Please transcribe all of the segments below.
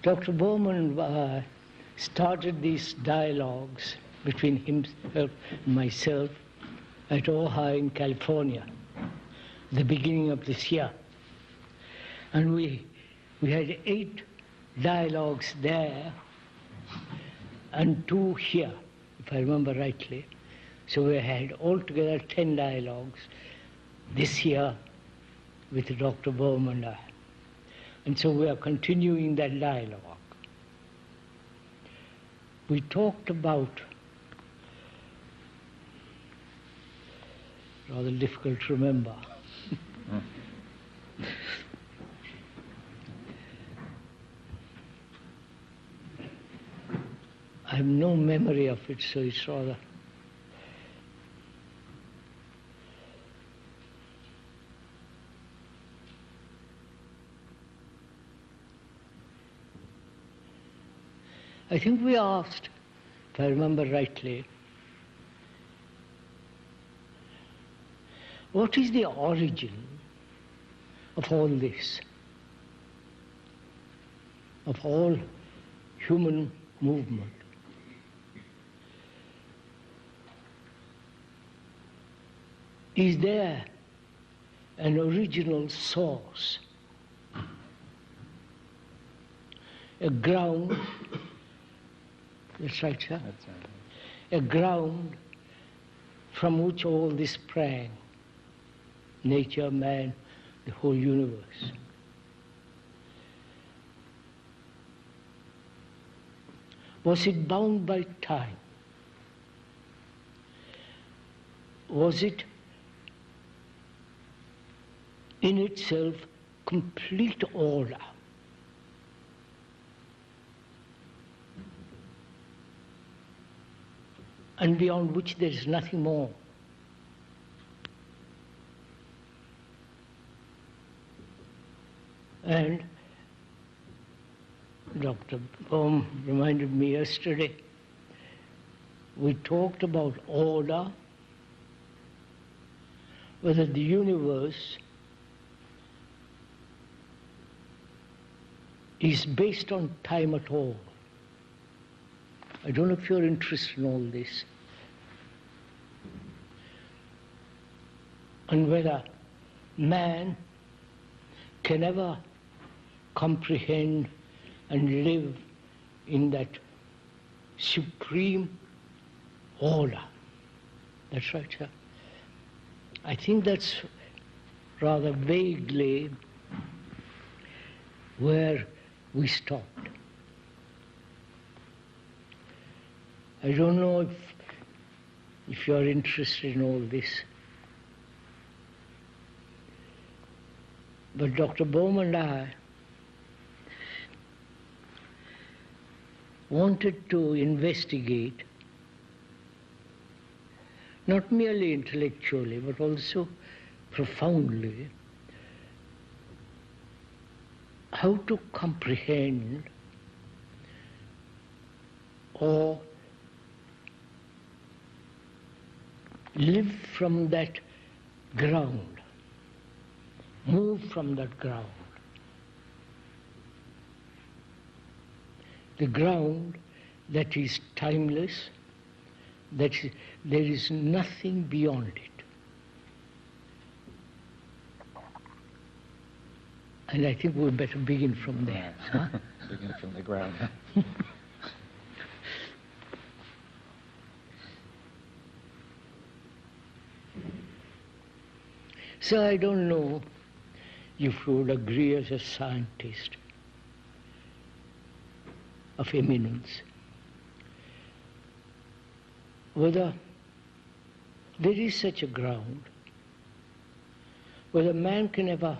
Dr. Bowman started these dialogues between himself and myself at Ojai in California, the beginning of this year. And we had 8 dialogues there and 2 here, if I remember rightly. So we had altogether 10 dialogues this year with Dr. Bohm and I. And so we are continuing that dialogue. We talked about, rather difficult to remember, I have no memory of it, so it's rather... I think we asked, if I remember rightly, what is the origin of all this, of all human movement? Is there an original source, a ground? That's right, sir. That's right. A ground from which all this sprang, nature, man, the whole universe. Was it bound by time? Was it in itself complete order? And beyond which there is nothing more. And Dr. Bohm reminded me yesterday, we talked about order, whether the universe is based on time at all. I don't know if you're interested in all this. And whether man can ever comprehend and live in that supreme order. That's right, sir. I think that's rather vaguely where we stopped. I don't know if you're interested in all this. But Dr. Bohm and I wanted to investigate, not merely intellectually, but also profoundly, how to comprehend or live from that ground, move from that ground. The ground that is timeless, that there is nothing beyond it. And I think we better begin from there. Huh? Begin from the ground. So I don't know if you would agree as a scientist of eminence, whether there is such a ground, whether man can ever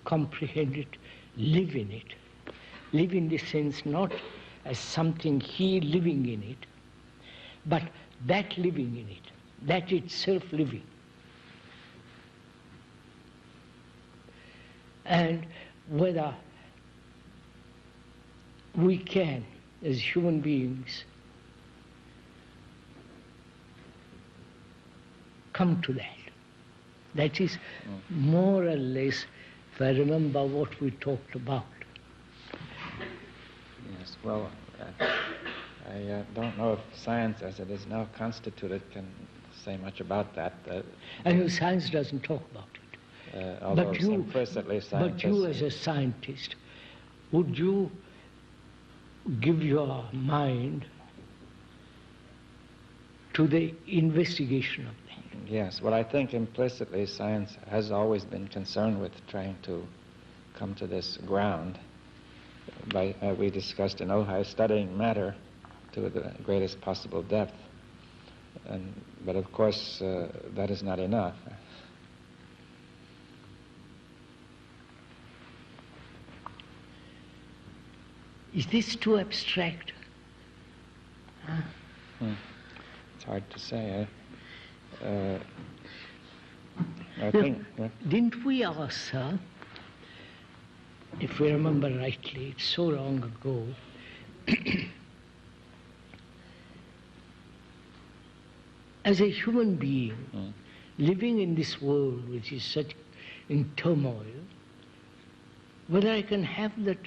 comprehend it, live in it, live in the sense not as something he living in it, but that living in it, that itself living. And whether we can, as human beings, come to that. That is more or less, if I remember what we talked about. Yes, well, I don't know if science, as it is now constituted, can say much about that. I know science doesn't talk about it. Although implicitly scientists... But you as a scientist, would you give your mind to the investigation of that? Yes, well, I think implicitly science has always been concerned with trying to come to this ground by, we discussed in Ojai, studying matter to the greatest possible depth. But of course, that is not enough. Is this too abstract? It's hard to say. I think... Didn't we ask her, if we remember rightly, it's so long ago, as a human being, living in this world which is such in turmoil, whether I can have that,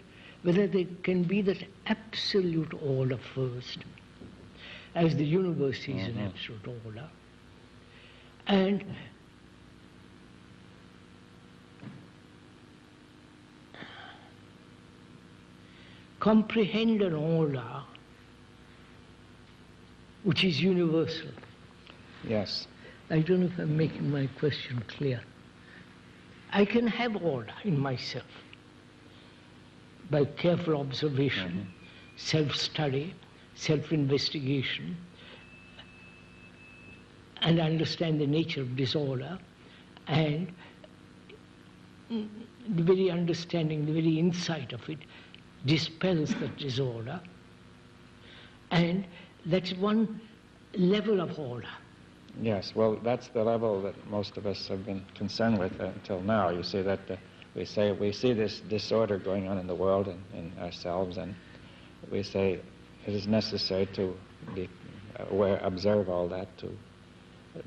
whether there can be that absolute order first, as the universe is an absolute order, and comprehend an order which is universal. Yes. I don't know if I'm making my question clear. I can have order in myself by careful observation, self-study, self-investigation, and understand the nature of disorder, and the very understanding, the very insight of it dispels that disorder, and that's one level of order. Yes, well, that's the level that most of us have been concerned with until now. You see that we see this disorder going on in the world and in ourselves, and we say it is necessary to be aware, observe all that, to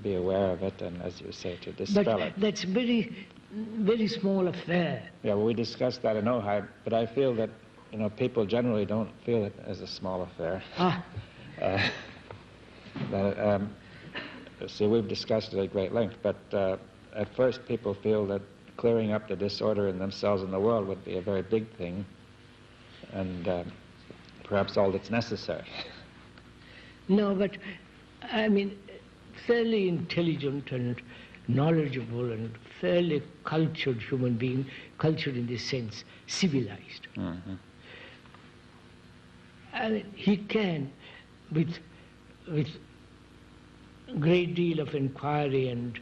be aware of it, and as you say, to dispel it. That's very, very small affair. Yeah, well, we discussed that in Ojai, but I feel that people generally don't feel it as a small affair. See, we've discussed it at great length, but at first people feel that clearing up the disorder in themselves and the world would be a very big thing, and perhaps all that's necessary. No, but I mean, fairly intelligent and knowledgeable and fairly cultured human being, cultured in this sense, civilized. I mean, he can, with great deal of inquiry and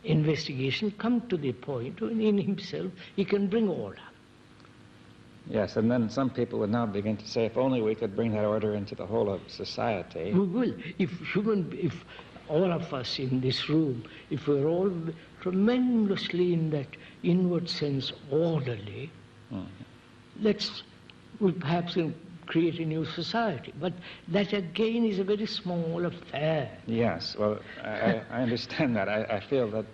investigation, come to the point when in himself he can bring order. Yes, and then some people would now begin to say, if only we could bring that order into the whole of society. We will. If all of us in this room, if we're all tremendously in that inward sense orderly, we'll perhaps create a new society. But that again is a very small affair. Yes, well, I understand that. I feel that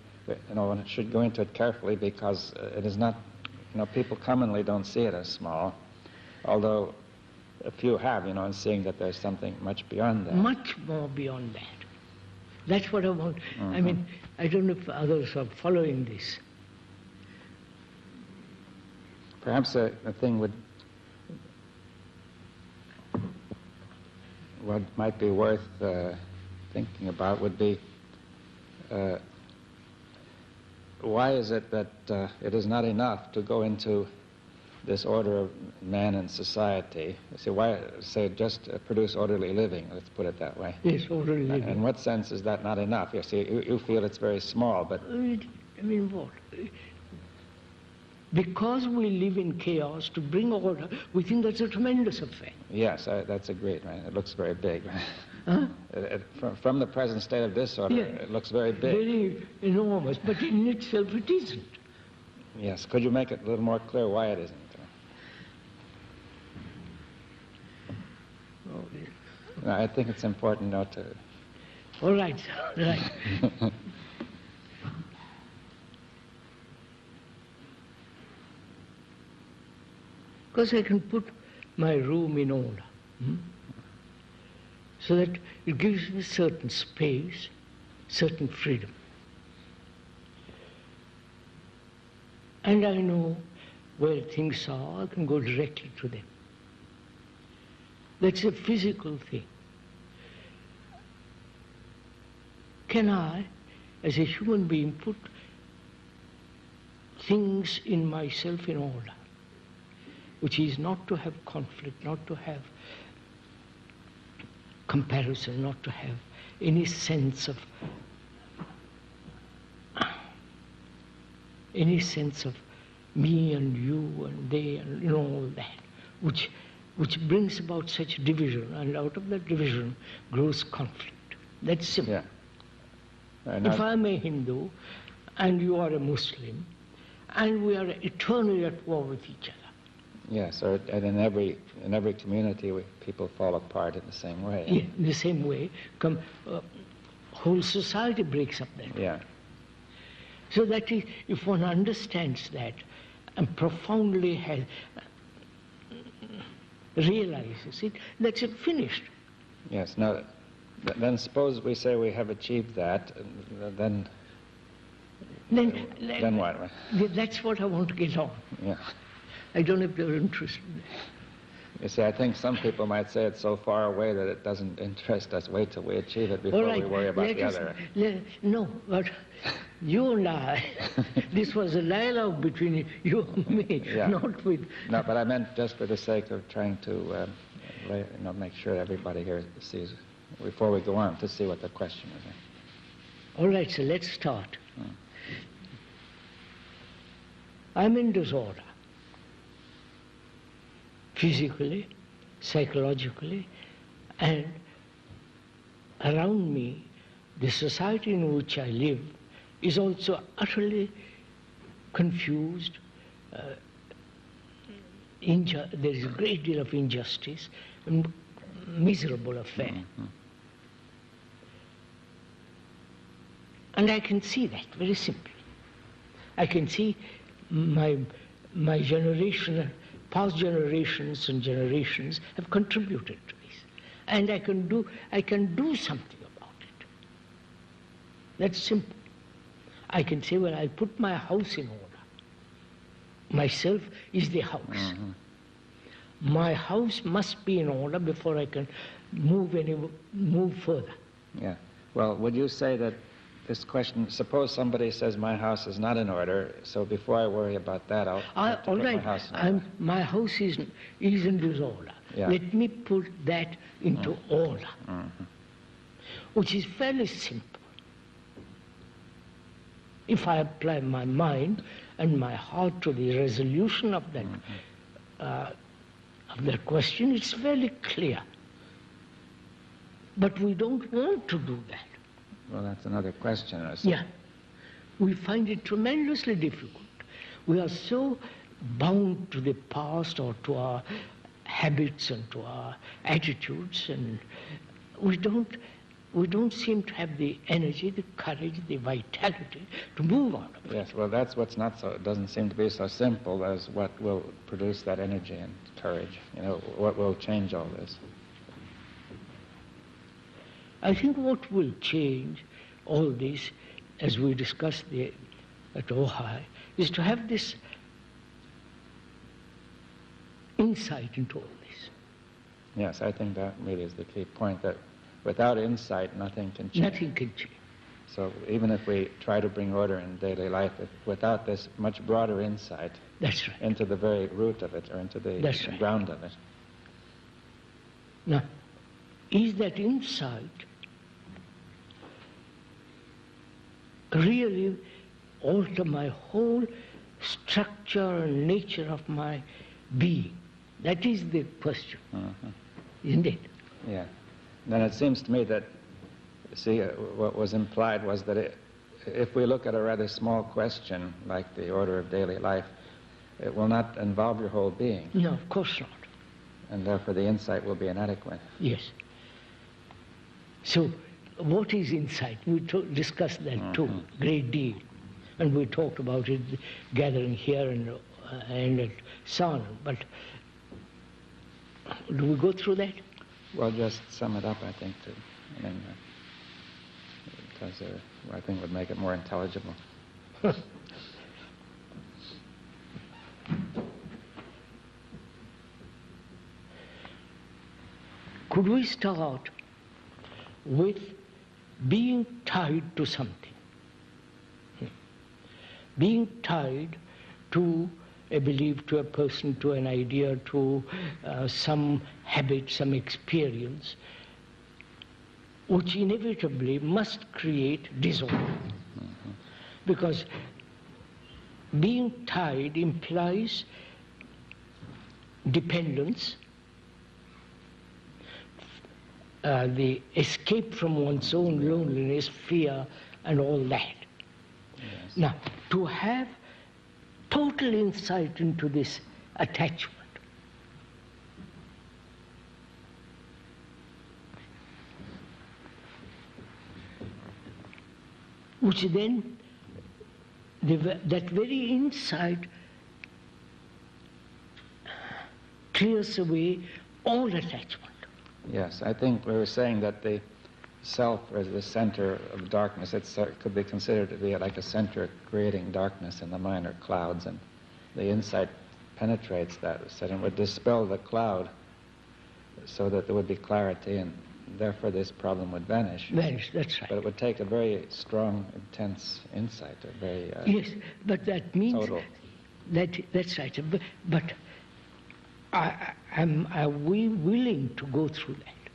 one should go into it carefully, because it is not, people commonly don't see it as small, although a few have, in seeing that there's something much beyond that. Much more beyond that. That's what I want. I mean, I don't know if others are following this. Perhaps a thing what might be worth thinking about would be, why is it that it is not enough to go into this order of man and society? See, why say just produce orderly living? Let's put it that way. Yes, orderly living. In what sense is that not enough? You see, you feel it's very small, but I mean, what? Because we live in chaos, to bring order, we think that's a tremendous affair. Yes, that's agreed. Right? It looks very big. Huh? From the present state of disorder, it looks very big. Very enormous, but in itself it isn't. Yes. Could you make it a little more clear why it isn't? No, I think it's important not to... All right, right. Because I can put my room in order. So that it gives me certain space, certain freedom. And I know where things are, I can go directly to them. That's a physical thing. Can I, as a human being, put things in myself in order, which is not to have conflict, not to have comparison, not to have any sense of me and you and they and all that, which brings about such division, and out of that division grows conflict. That's simple. Yeah. If I'm a Hindu and you are a Muslim, and we are eternally at war with each other. Yes, and in every community, people fall apart in the same way. Yeah, in the same way, whole society breaks up then. Yeah. So that is, if one understands that and profoundly realizes it, that's it, finished. Yes. Now, then suppose we say we have achieved that, then what? That's what I want to get on. Yeah. I don't know if you're interested. You see, I think some people might say it's so far away that it doesn't interest us. Wait till we achieve it before we worry about the other. No, but you and I, this was a dialogue between you and me, not with... No, but I meant just for the sake of trying to make sure everybody here sees, before we go on, to see what the question is. All right, so let's start. I'm in disorder. Physically, psychologically, and around me, the society in which I live is also utterly confused. There is a great deal of injustice and miserable affair. And I can see that very simply. I can see my generation, past generations and generations have contributed to this. And I can do something about it. That's simple. I can say, well, I'll put my house in order. Myself is the house. My house must be in order before I can move further. Yeah. Well, would you say that this question, suppose somebody says my house is not in order, so before I worry about that, I'll put my house in order. My house is in disorder. Yeah. Let me put that into order, which is fairly simple. If I apply my mind and my heart to the resolution of that question, it's fairly clear. But we don't want to do that. Well, that's another question. Yeah. We find it tremendously difficult. We are so bound to the past or to our habits and to our attitudes, and we don't seem to have the energy, the courage, the vitality to move out of it. Yes, well, that's what's not so, it doesn't seem to be so simple as what will produce that energy and courage. You know, what will change all this? I think what will change all this, as we discussed at Ojai, is to have this insight into all this. Yes, I think that really is the key point, that without insight, nothing can change. Nothing can change. So even if we try to bring order in daily life, without this much broader insight That's right. into the very root of it, or into the ground of it. Now, is that insight really alter my whole structure and nature of my being? That is the question, isn't it? Yeah. Then it seems to me that, see, what was implied was that if we look at a rather small question, like the order of daily life, it will not involve your whole being. No, of course not. And therefore the insight will be inadequate. Yes. So, what is insight? We discussed that too, great deal. And we talked about it gathering here and at Sarna. But Do we go through that? Well, just sum it up, I think, because I think it would make it more intelligible. Could we start with being tied to something? Being tied to a belief, to a person, to an idea, to some habit, some experience, which inevitably must create disorder. Mm-hmm. Because being tied implies dependence, the escape from one's own loneliness, fear, and all that. Yes. Now, to have total insight into this attachment, which then, that very insight clears away all attachment. Yes, I think we were saying that the self is the center of darkness. It could be considered to be like a center creating darkness in the minor clouds, and the insight penetrates that, so it would dispel the cloud so that there would be clarity, and therefore this problem would vanish. Vanish, that's right. But it would take a very strong, intense insight, a very yes, but that means total. That's right. But are we willing to go through that?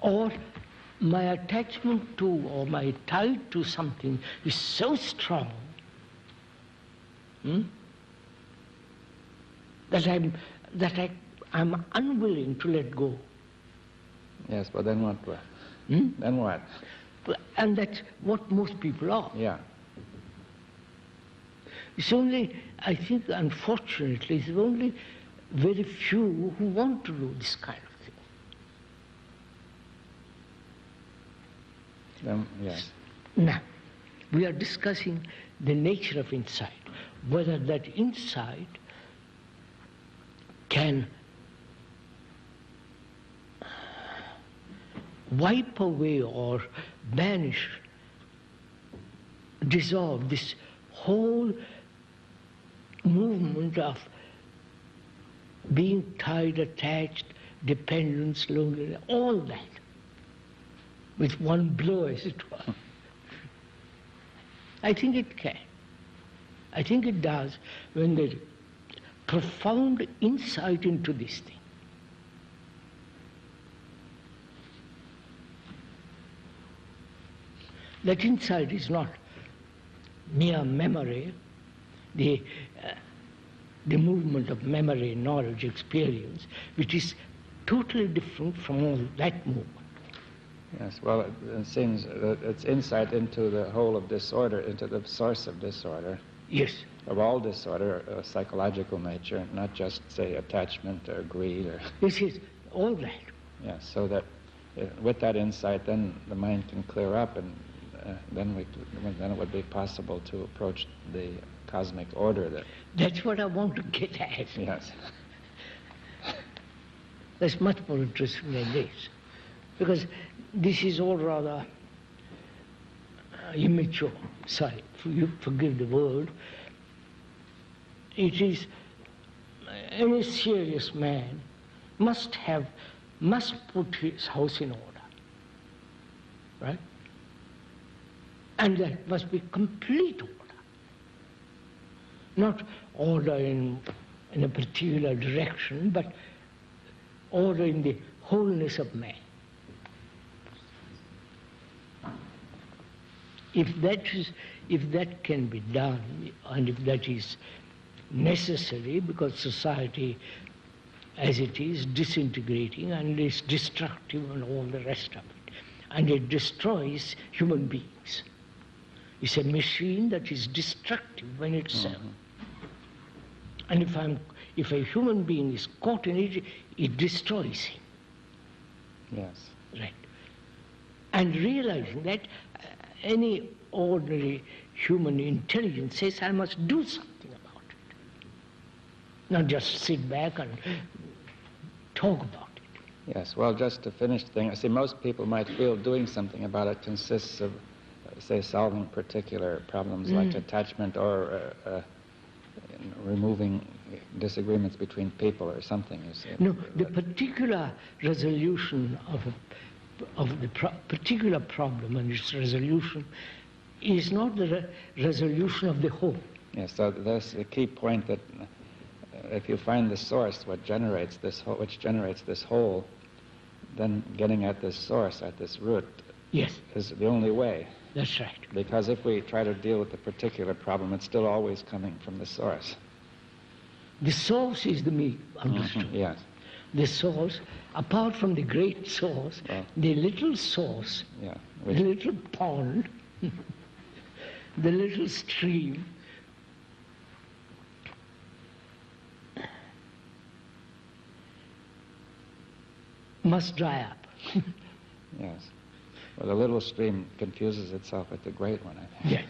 Or my attachment to, or my tie to something is so strong that I'm unwilling to let go. Yes, but then what? Then what? And that's what most people are. Yeah. It's only, I think, unfortunately, it's only very few who want to do this kind of thing. Yes. Now, we are discussing the nature of insight, whether that insight can wipe away or banish, dissolve this whole movement of being tied, attached, dependence, loneliness, all that, with one blow, as it were. I think it can. I think it does when there's profound insight into this thing. That insight is not mere memory, the movement of memory, knowledge, experience, which is totally different from all that movement. Yes, well, it seems that it's insight into the whole of disorder, into the source of disorder. Yes. Of all disorder, psychological nature, not just, say, attachment or greed or... Yes, yes, all that. Yes, so that with that insight, then the mind can clear up, and then it would be possible to approach the cosmic order that... That's what I want to get at. Yes. That's much more interesting than this. Because this is all rather immature. Sorry, forgive the word. It is, any serious man must put his house in order. Right? And that must be complete order. Not order in a particular direction, but order in the wholeness of man. If that can be done, and if that is necessary, because society as it is disintegrating and is destructive and all the rest of it, and it destroys human beings. It's a machine that is destructive in itself. Mm-hmm. And if a human being is caught in it, it destroys him. Yes. Right. And realizing that any ordinary human intelligence says, I must do something about it. Not just sit back and talk about it. Yes, well, just to finish the thing, I see most people might feel doing something about it consists of, say, solving particular problems like attachment or removing disagreements between people or something, you see. No, the particular resolution of the particular problem and its resolution is not the resolution of the whole. Yes, so that's the key point, that if you find the source, which generates this whole, then getting at this source, at this root, yes, is the only way. That's right. Because if we try to deal with the particular problem, it's still always coming from the source. The source is the me, understood. Yes. The source, apart from the great source, the little source, the little pond, the little stream, must dry up. Yes. Well, the little stream confuses itself with the great one, I think. Yes.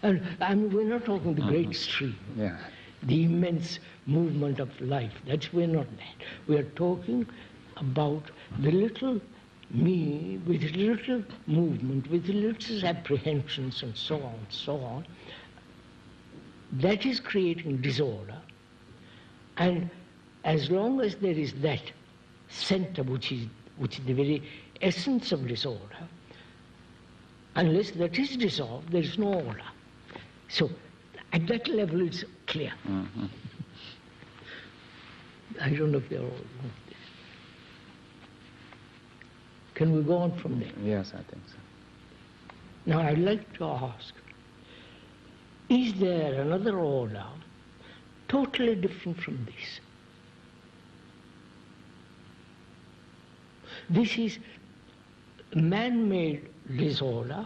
And I mean, we're not talking the great stream. Yeah. The immense movement of life. We're not that. We are talking about the little me with little movement, with little apprehensions and so on. That is creating disorder. And as long as there is that center which is the very essence of disorder, unless that is dissolved, there is no order. So at that level it's clear. I don't know if they're all like this. Can we go on from there? Yes, I think so. Now I'd like to ask, is there another order totally different from this? This is man-made disorder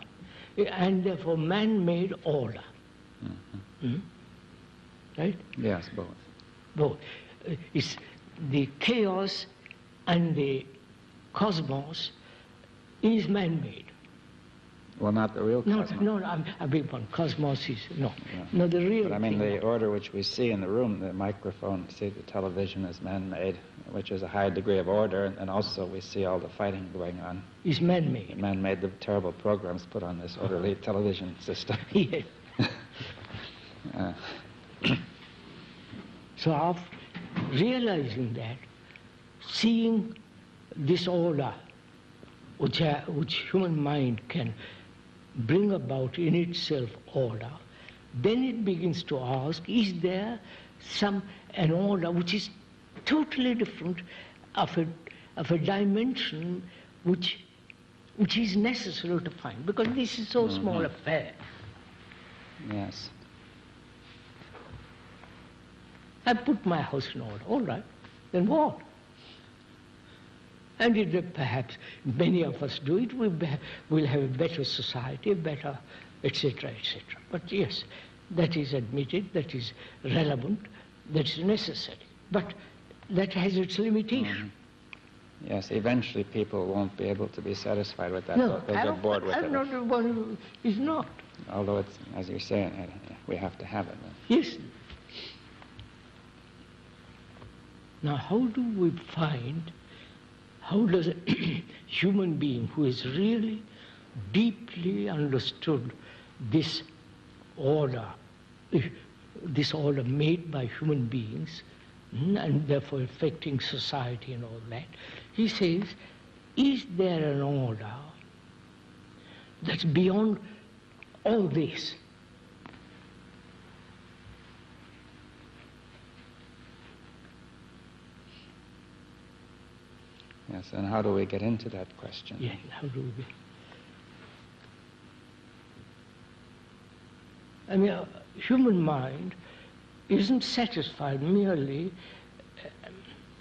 and therefore man-made order. Right? Yes, both. Both. It's the chaos and the cosmos is man-made. Well, not the real cosmos. No, I beg your pardon. Cosmos is, no. The real But I mean, thing. the order which we see in the room, the microphone, see the television is man-made, which is a high degree of order, and also we see all the fighting going on. Is man-made. Man-made the terrible programs put on this orderly television system. Yes. So after realizing that, seeing this order which human mind can bring about in itself order, then it begins to ask, is there an order which is totally different of a dimension which is necessary to find, because this is so small affair. Yes. I put my house in order, all right, then what? And perhaps many of us do it, we'll have a better society, a better, etc., etc. But yes, that is admitted, that is relevant, that is necessary. But that has its limitation. Yes, eventually people won't be able to be satisfied with that. No, they'll get bored with it. I'm not the one who is not. Although it's, as you're saying, we have to have it. Yes. Now, how do we find, how does a human being who has really deeply understood this order made by human beings, and therefore affecting society and all that, he says, is there an order that's beyond all this? Yes, and how do we get into that question? Yeah, how do we? I mean, human mind isn't satisfied merely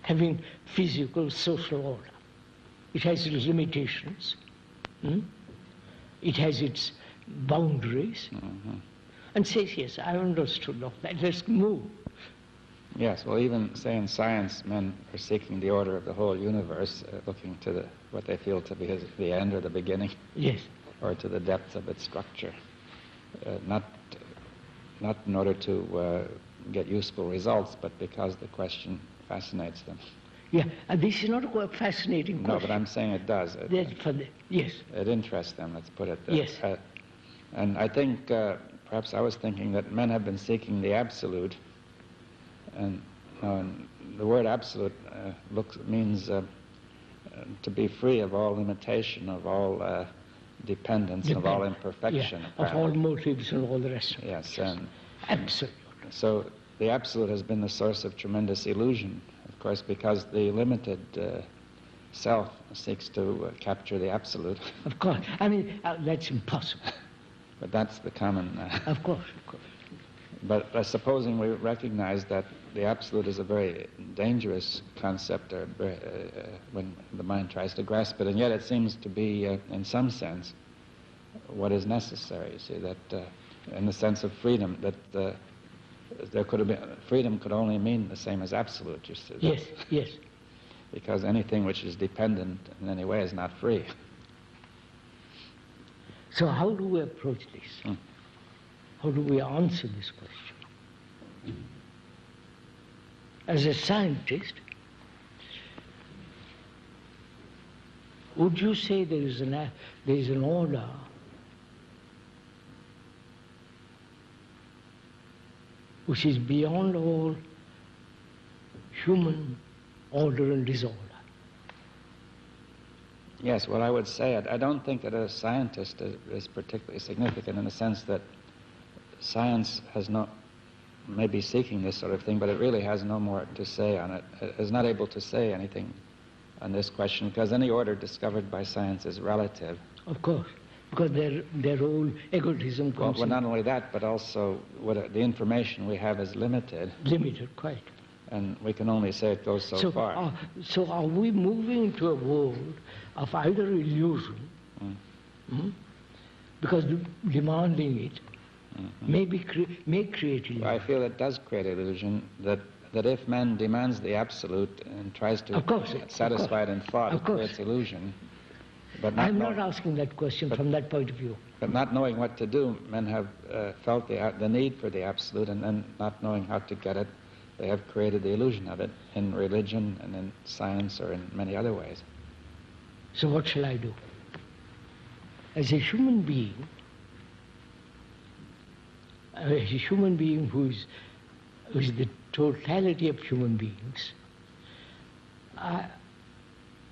having physical, social order. It has its limitations. It has its boundaries. And says, yes, I understood all that. Let's move. Yes, well, even, say, in science, men are seeking the order of the whole universe, looking to what they feel to be the end or the beginning. Yes. Or to the depth of its structure. Not in order to get useful results, but because the question fascinates them. Yeah, and this is not a fascinating question. No, but I'm saying it does. Yes. It interests them, let's put it there. Yes. And I think, perhaps I was thinking that men have been seeking the absolute, and the word absolute means to be free of all limitation, of all dependence, of all imperfection. Yeah, of all motives and all the rest of it. Yes, absolute. So the absolute has been the source of tremendous illusion, of course, because the limited self seeks to capture the absolute. Of course. I mean, that's impossible. But that's the common... Of course, of course. But supposing we recognize that the absolute is a very dangerous concept when the mind tries to grasp it, and yet it seems to be, in some sense, what is necessary. You see, that in the sense of freedom, that there could have been... Freedom could only mean the same as absolute, you see. Yes, yes. Because anything which is dependent in any way is not free. So how do we approach this? How do we answer this question? As a scientist, would you say there is an order which is beyond all human order and disorder? Yes, well, I would say it. I don't think that a scientist is particularly significant in the sense that science may be seeking this sort of thing, but it really has no more to say on it. It is not able to say anything on this question, because any order discovered by science is relative. Of course, because their own egotism comes well, not only that, but also the information we have is limited. Limited, quite. And we can only say it goes so far. So are we moving into a world of either illusion, because demanding it may create illusion? Well, I feel it does create illusion, that if man demands the absolute and tries to satisfy it in thought, it creates illusion. But I'm not asking that question from that point of view. But not knowing what to do, men have felt the need for the absolute, and then not knowing how to get it, they have created the illusion of it in religion and in science or in many other ways. So what shall I do? As a human being who is the totality of human beings,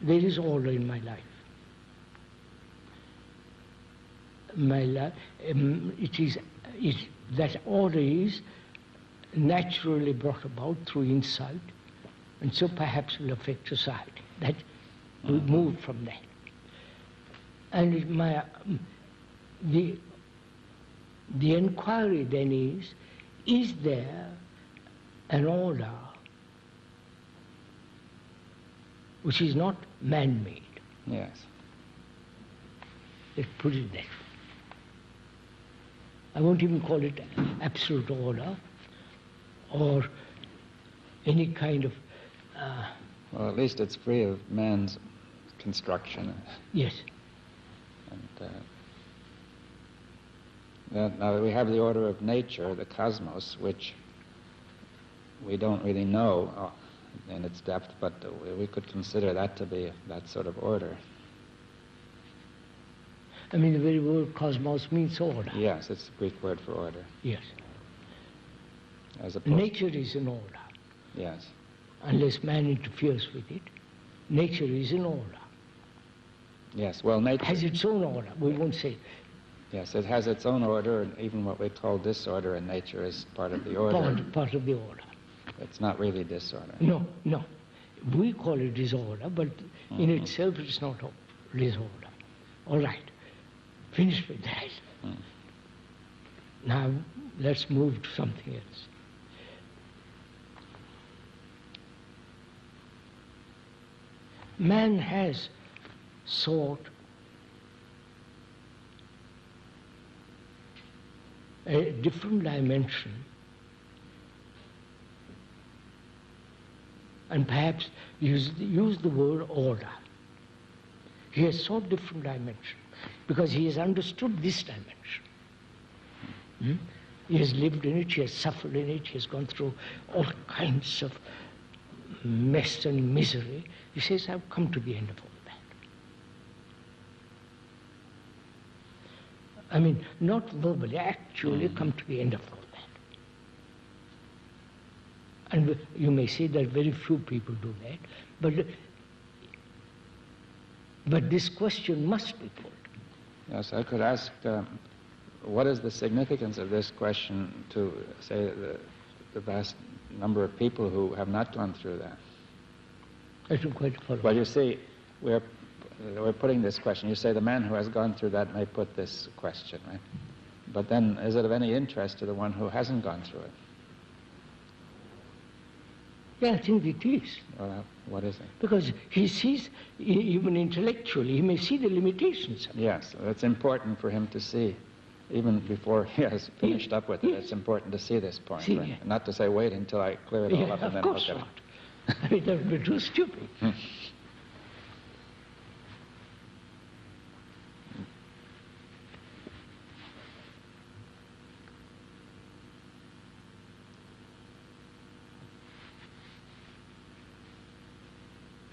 there is order in my life. That order is naturally brought about through insight, and so perhaps will affect society. That we move from that. And the inquiry then is there an order which is not man-made? Yes. Let's put it that way. I won't even call it absolute order or any kind of... well, at least it's free of man's construction. Yes. And now we have the order of nature, the cosmos, which we don't really know in its depth, but we could consider that to be that sort of order. I mean, the very word cosmos means order. Yes, it's the Greek word for order. Yes. As opposed nature is an order. Yes. Unless man interferes with it, nature is an order. Yes, well, nature has its own order. We won't say. Yes, it has its own order, and even what we call disorder in nature is part of the order. Part of the order. It's not really disorder. No. We call it disorder, but in itself it's not disorder. All right. Finished with that. Now let's move to something else. Man has sought a different dimension, and perhaps use the word order. He has sought different dimension because he has understood this dimension. He has lived in it, he has suffered in it, he has gone through all kinds of mess and misery, he says, I've come to the end of all that. I mean, not verbally, actually come to the end of all that. And you may say that very few people do that, but this question must be put. Yes, I could ask, what is the significance of this question to, say, the vast number of people who have not gone through that? I don't quite follow. Well, you see, we're putting this question. You say the man who has gone through that may put this question, right? But then, is it of any interest to the one who hasn't gone through it? Yeah, I think it is. Well, what is it? Because he sees, even intellectually, he may see the limitations of it. Yes, it's important for him to see. Even before he has finished up with it, it's important to see this point. See, right? yeah. Not to say, wait until I clear it all up and then look at it. Of course not. I mean, that would be too stupid.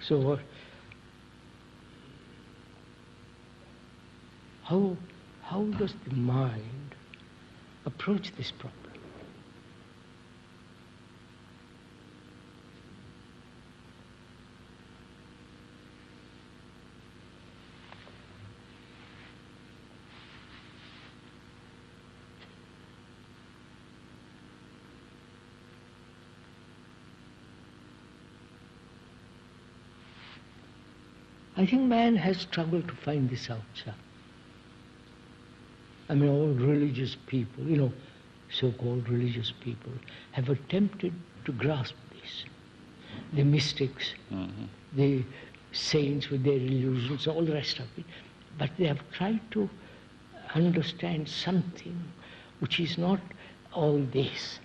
So how does the mind approach this problem? I think man has struggled to find this out, sir. I mean, all religious people, so-called religious people, have attempted to grasp this. The mystics, the saints with their illusions, all the rest of it. But they have tried to understand something which is not all this.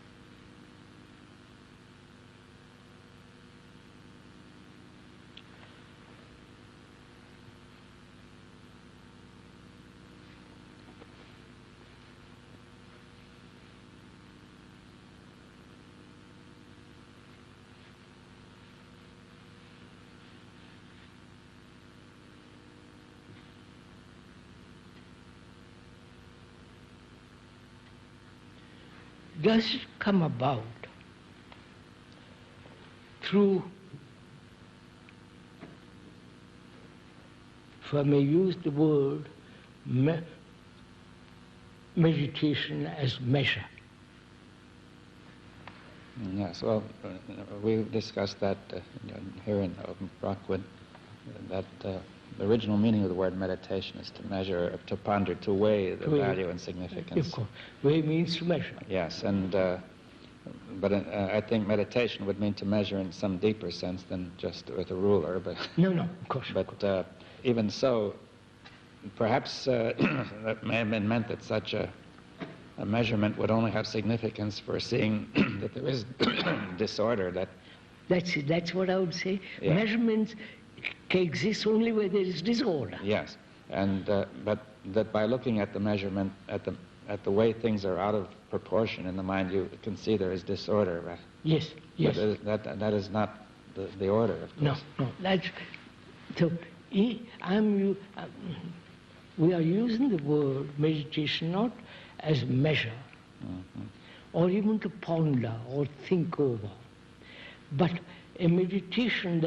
Does it come about through, if I may use the word, meditation as measure? Yes, well, we discussed that here in Rockwood, that the original meaning of the word meditation is to measure, to ponder, to weigh the value and significance. Of course. Weigh means to measure. Yes, and but I think meditation would mean to measure in some deeper sense than just with a ruler. But no, of course. But even so, perhaps that may have been meant that such a measurement would only have significance for seeing that there is disorder. That's what I would say. Yeah. Measurements exist only where there is disorder. Yes, and but that by looking at the measurement, at the way things are out of proportion in the mind, you can see there is disorder. Right? Yes. But that is not the order, of course. No. That's so. We are using the word meditation not as measure, or even to ponder or think over, but a meditation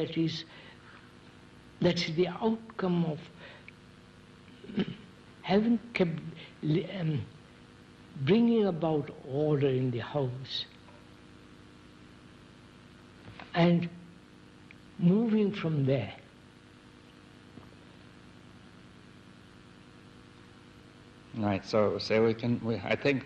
that's the outcome of having kept bringing about order in the house and moving from there. Right. So I think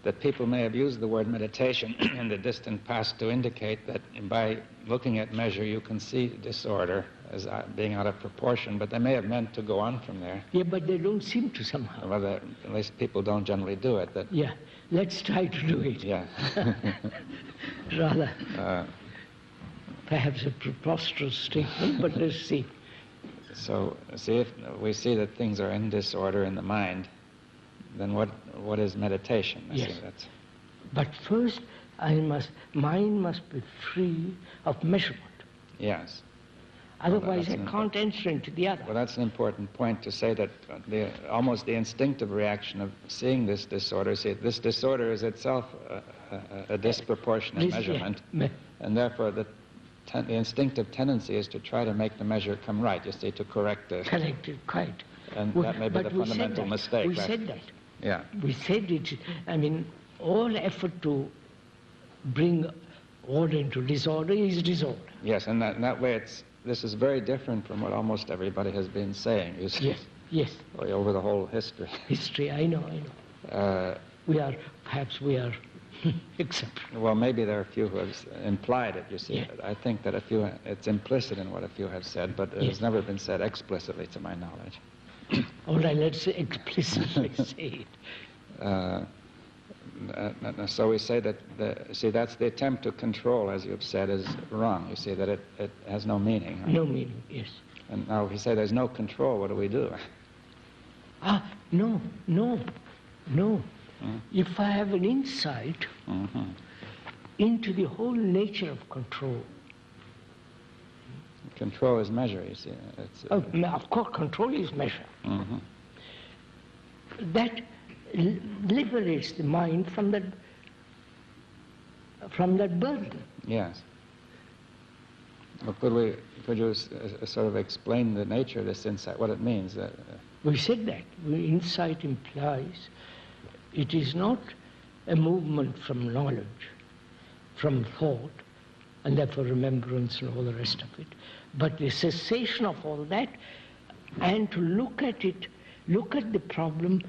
that people may have used the word meditation in the distant past to indicate that by looking at measure you can see disorder as being out of proportion, but they may have meant to go on from there. Yeah, but they don't seem to somehow. Well, at least people don't generally do it. Yeah, let's try to do it. Yeah. Rather, perhaps a preposterous statement, but let's see. So, see, if we see that things are in disorder in the mind, then what is meditation? Yes. See, but first, mind must be free of measurement. Yes. Otherwise, I can't enter into the other. Well, that's an important point to say that almost the instinctive reaction of seeing this disorder, see, this disorder is itself a disproportionate measurement, and therefore the instinctive tendency is to try to make the measure come right, you see, to correct it. Correct it, quite. And that may be the fundamental mistake. We said that. Yeah. We said it, I mean, all effort to bring order into disorder is disorder. Yes, and that way this is very different from what almost everybody has been saying, you see. Yes, yes. Over the whole history. History, I know. Perhaps we are exceptional. Well, maybe there are a few who have implied it, you see. Yeah. I think that it's implicit in what a few have said, but it has never been said explicitly to my knowledge. All right, let's explicitly say it. So we say that, that's the attempt to control, as you've said, is wrong. You see that it has no meaning. Right? No meaning, yes. And now if we say there's no control, what do we do? No. If I have an insight into the whole nature of control. Control is measure, you see. Of course, control is measure. That liberates the mind from that burden. Yes. Well, could you sort of explain the nature of this insight, what it means? We said that. Insight implies it is not a movement from knowledge, from thought, and therefore remembrance and all the rest of it, but the cessation of all that, and to look at the problem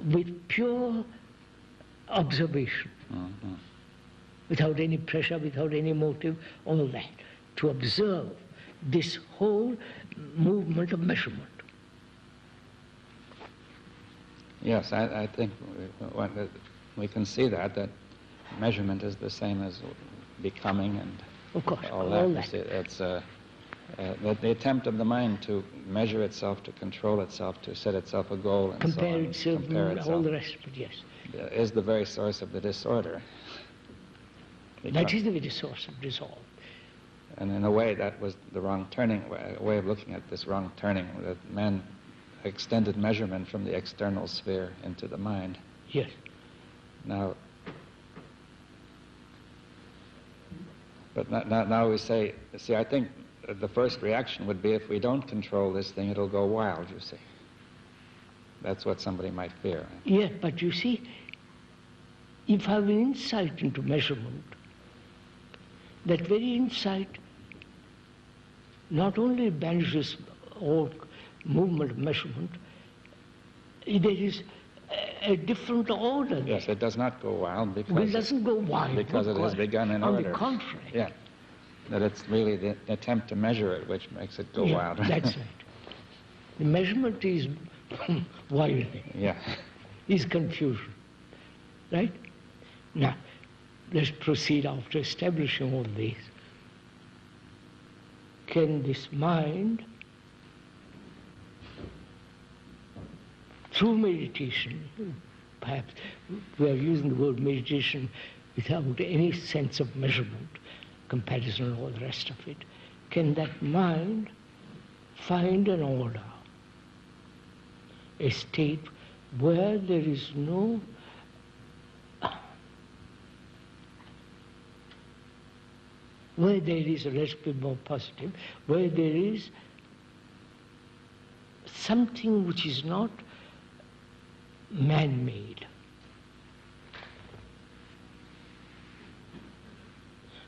with pure observation, without any pressure, without any motive, all that, to observe this whole movement of measurement. Yes, I think we can see that measurement is the same as becoming and of course, all that. It's the attempt of the mind to measure itself, to control itself, to set itself a goal, and compare so on. Compare itself, all the rest of it, yes. Is the very source of the disorder. That is the very source of disorder. And in a way, that was the wrong turning, way of looking at this wrong turning, that man extended measurement from the external sphere into the mind. Yes. Now, but now we say, see, I think the first reaction would be if we don't control this thing, it'll go wild, you see. That's what somebody might fear. Yeah, but you see, if I have an insight into measurement, that very insight not only banishes all movement of measurement, there is a different order there. Yes, it does not go wild because it doesn't go wild. Because it has begun in order. On the contrary. Yeah, that it's really the attempt to measure it which makes it go wild. That's right. The measurement is wild. Yeah. Is confusion. Right? Now, let's proceed after establishing all this. Can this mind, through meditation, perhaps we are using the word meditation without any sense of measurement, comparison and all the rest of it, can that mind find an order, a state where there is no where there is, let's be more positive, where there is something which is not man-made.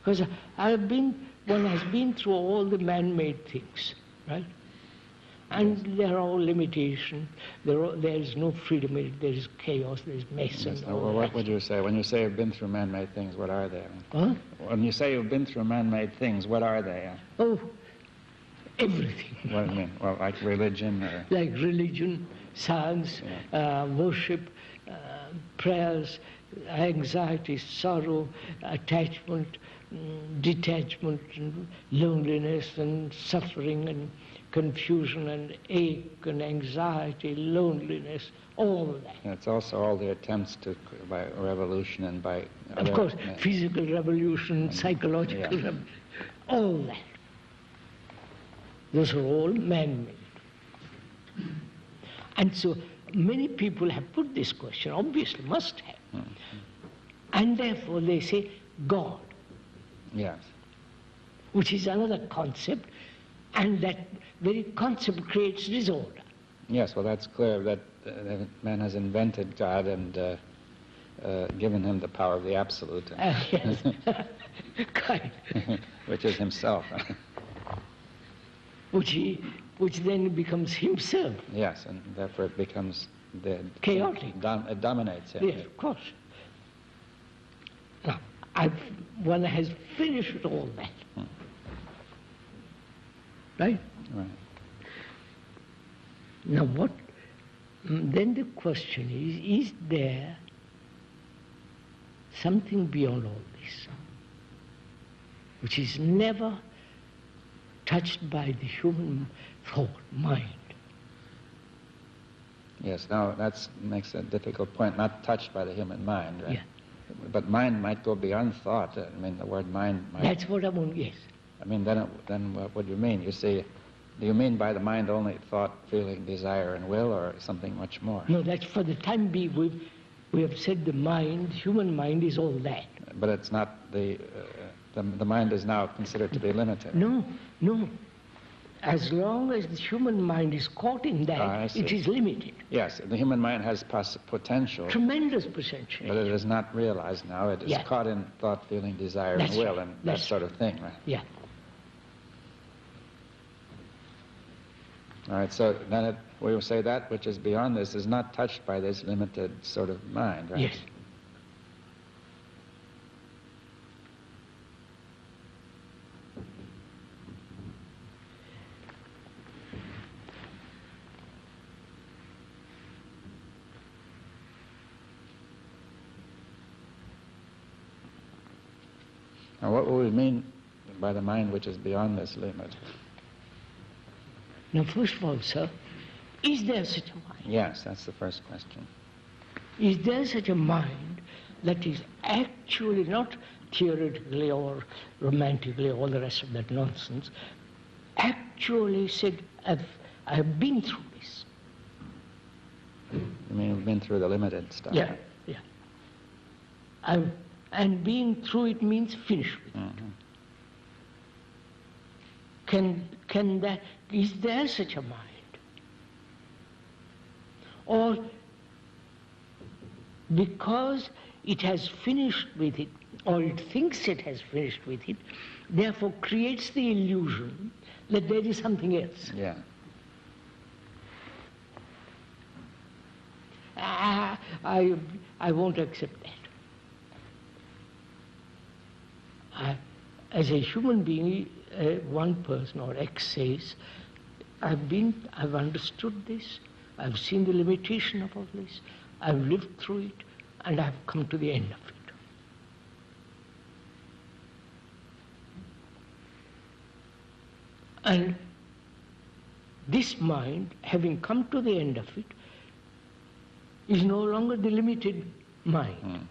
Because one has been through all the man-made things, right? And there are all limitations. There is no freedom. There is chaos. There is mess. Yes. And all well, what would you say when you say you've been through man-made things? What are they? Huh? When you say you've been through man-made things, what are they? Oh, everything. What do you mean? Well, like religion, or like religion, science, worship, prayers, anxiety, sorrow, attachment, detachment, and loneliness, and suffering, and confusion, and ache, and anxiety, loneliness, all of that. And it's also all the attempts by revolution and by of course, physical revolution, psychological revolution, all that. Those are all man-made. And so many people have put this question, obviously must have. And therefore they say God. Yes. Which is another concept, and that very concept creates disorder. Yes, well that's clear that man has invented God and given him the power of the absolute. Yes, quite. Which is himself. Which then becomes himself. Yes, and therefore it becomes chaotic. It dominates him. Yes, of course. Now, one has finished all that. Right? Right. Now then the question is there something beyond all this, which is never touched by the human thought, mind? Yes, now that makes a difficult point, not touched by the human mind, right? Yeah. But mind might go beyond thought. I mean, the word mind might... That's what I want, yes. I mean, then what do you mean? You see, do you mean by the mind only thought, feeling, desire, and will, or something much more? No, that's for the time being. We have said the mind, human mind, is all that. But it's not the mind is now considered to be limited. No. As long as the human mind is caught in that, it is limited. Yes, the human mind has potential. Tremendous potential. But it is not realized now. It is caught in thought, feeling, desire, and will, and that sort of thing, right? Yeah. All right, so then we will say that which is beyond this is not touched by this limited sort of mind, right? Yes. Now, what will we mean by the mind which is beyond this limit? Now, first of all, sir, is there such a mind? Yes, that's the first question. Is there such a mind that is actually not theoretically or romantically, all the rest of that nonsense, actually said, I've been through this? You mean you've been through the limited stuff? Yeah. And being through it means finished with it. Is there such a mind? Or because it has finished with it, or it thinks it has finished with it, therefore creates the illusion that there is something else? Yeah. I won't accept that. As a human being, one person or X says, I've understood this, I've seen the limitation of all this, I've lived through it, and I've come to the end of it. And this mind, having come to the end of it, is no longer the limited mind.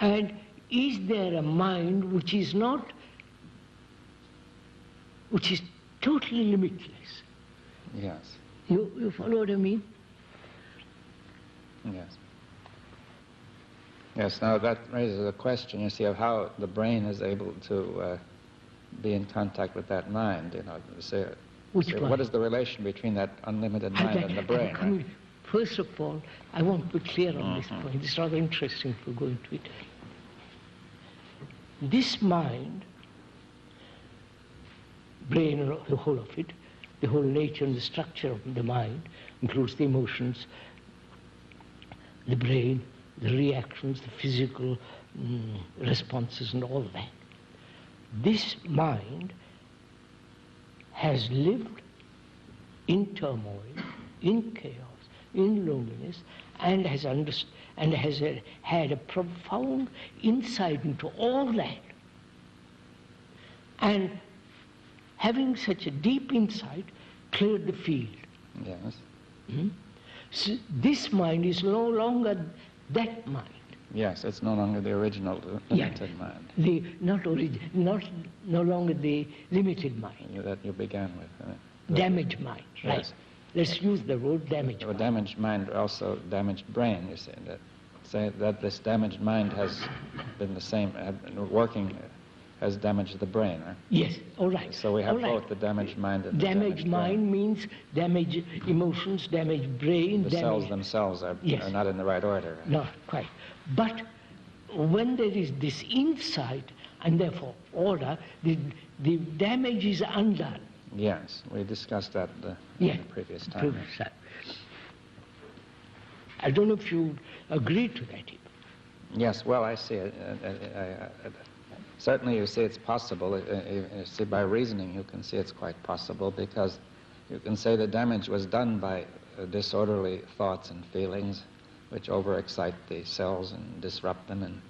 And is there a mind which is totally limitless? Yes. You follow what I mean? Yes. Yes, now that raises a question, you see, of how the brain is able to be in contact with that mind, you know. What is the relation between that unlimited mind and the brain? Right? First of all, I want to be clear on this point. It's rather interesting to go into it. This mind, brain, the whole of it, the whole nature and the structure of the mind, includes the emotions, the brain, the reactions, the physical responses and all that. This mind has lived in turmoil, in chaos, in loneliness, and has had a profound insight into all that. And having such a deep insight, cleared the field. Yes. So this mind is no longer that mind. Yes, it's no longer the original limited mind. No longer the limited mind. That you began with. Damaged mind, right? Yes. Let's use the word damaged mind. Damaged mind, also damaged brain, you say. Say that this damaged mind has been the same, working, has damaged the brain, right? Yes, all right. So we have all right. both the damaged mind and the damaged mind brain. means damaged emotions, damaged brain. The cells themselves are not in the right order. Right? No, quite. But when there is this insight and therefore order, the damage is undone. Yes, we discussed that in the previous time. I don't know if you agree to that. Yes, well, I see it. Certainly you see it's possible. You see by reasoning you can see it's quite possible, because you can say the damage was done by disorderly thoughts and feelings which overexcite the cells and disrupt them, and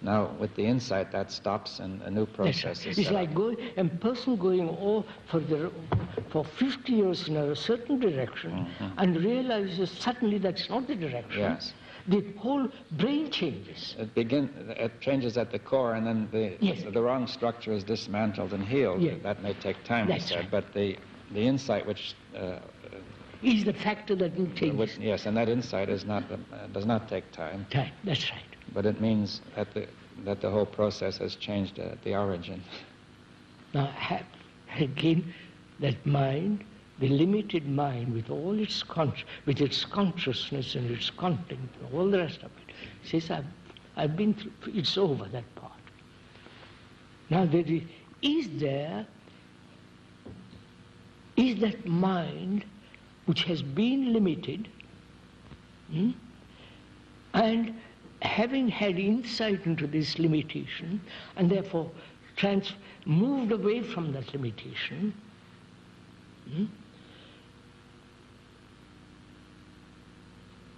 now with the insight that stops and a new process is It's set like a person going for 50 years in a certain direction and realizes suddenly that's not the direction. Yes. The whole brain changes. It changes at the core, and then the wrong structure is dismantled and healed. Yes. That may take time, you said, but the insight which is the factor that will change. Yes, and that insight does not take time. That's right. But it means that the whole process has changed at the origin. Now, again, that mind, the limited mind with all its with its consciousness and its content and all the rest of it, says, I've been through, it's over, that part. Now, is that mind which has been limited, and having had insight into this limitation, and therefore moved away from that limitation,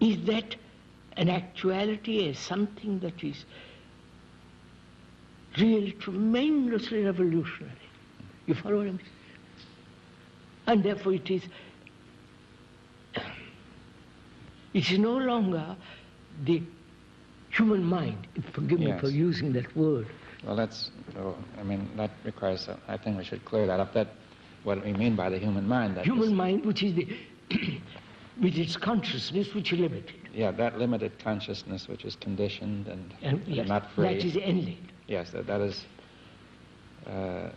is that an actuality, as something that is really tremendously revolutionary? You follow what I'm saying? And therefore it is no longer the human mind. Forgive me for using that word. Well, that requires, I think we should clear that up, that what we mean by the human mind. Human mind, which is with its consciousness, which is limited. Yeah, that limited consciousness which is conditioned and not free. That is ended. Yes, that is... and